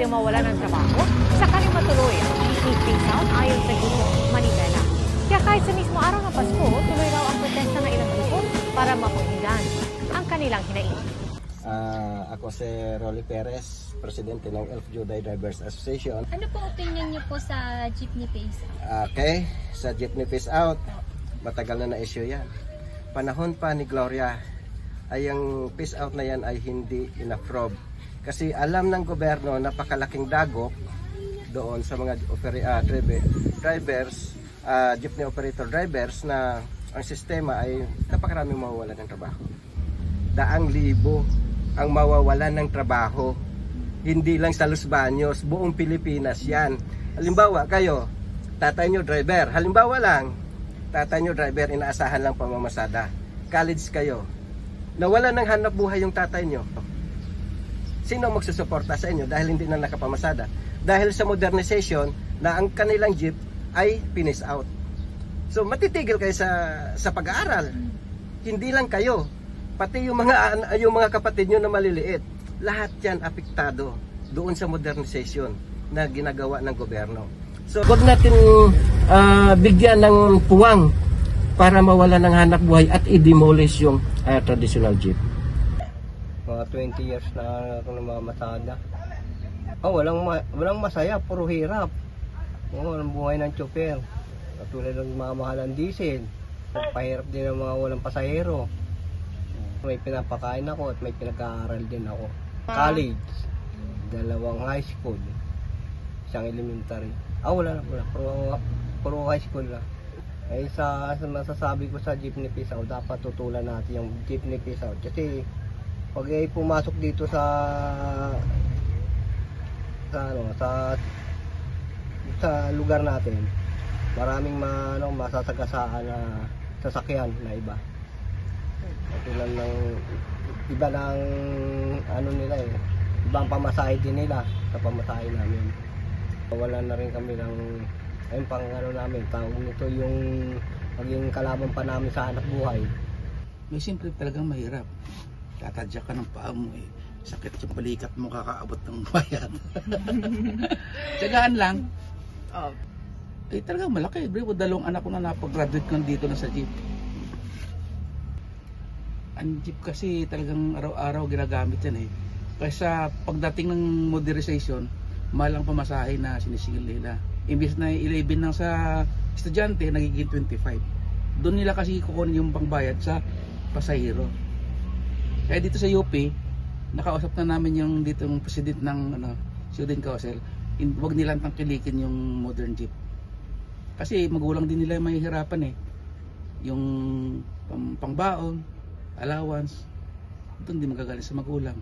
posibleng mawala ng trabaho sakaling matuloy ang phase out ayon sa Grupong Manibela. Kaya kahit sa mismo araw ng Pasko, tuloy raw ang protesta ng ilang grupo para mapakinggan ang kanilang hinaing. Ako si Rolly Perez, presidente ng Elf Juday Drivers Association. Ano po opinion niyo po sa jeepney phase out? Okay, sa jeepney phase out, matagal na na-issue yan. Panahon pa ni Gloria ay ang phase out na yan ay hindi in-approve. Kasi alam ng gobyerno napakalaking dagok doon sa mga drivers, jeepney operator drivers na ang sistema ay napakaraming mawawalan ng trabaho. Daang libo ang mawawalan ng trabaho. Hindi lang sa Los Baños, buong Pilipinas yan. Halimbawa kayo, tatay nyo driver. Halimbawa lang, tatay nyo driver, inaasahan lang pamamasada. College kayo. Nawala ng hanap buhay yung tatay nyo. Sino magsusuporta sa inyo dahil hindi na nakapamasada? Dahil sa modernization na ang kanilang jeep ay finish out. So matitigil kayo sa pag-aaral. Hindi lang kayo, pati yung mga kapatid nyo na maliliit. Lahat yan apektado doon sa modernization na ginagawa ng gobyerno. So wag natin bigyan ng puwang para mawala ng hanap buhay at i-demolish yung traditional jeep. Mga 20 years na ako namamasada. Walang masaya, puro hirap. Walang buhay ng tsoper. Katulad ng mga mahalang diesel. Nagpahirap din ng mga walang pasahero. May pinapakain ako at may pinag-aaral din ako. College, 2 high school, 1 elementary. Wala. Puro high school na. Ay sa masasabi ko sa jeepney phase out, dapat tutulan natin yung jeepney phase out. Kasi pag pumasok dito sa lugar natin, maraming masasagasaan na sasakyan na iba. Katulad ng iba ng nila ibang pamasahe din nila sa pamasahe namin. Wala na rin kami ng ayun pang namin, tawag nito yung maging kalaban pa namin sa anak buhay. May siyempre talagang mahirap. Tatadya ka ng paa mo sakit yung balikat mo kakaabot ng bayan. Tsagaan lang. Talagang malaki. Bro, 2 anak ko na napag-graduate ko dito na sa jeep. Ang jeep kasi talagang araw-araw ginagamit yan Kaysa pagdating ng modernization, mahal ang pamasahe na sinisingil nila. Imbes na 11 lang sa estudyante, nagiging 25. Doon nila kasi kukunin yung pangbayad sa pasahero. Kaya dito sa UP, nakausap na namin yung dito yung president ng student council, wag nilang tangkilikin yung modern jeep. Kasi magulang din nila yung mahihirapan yung pangbaon, allowance, doon di magagaling sa magulang.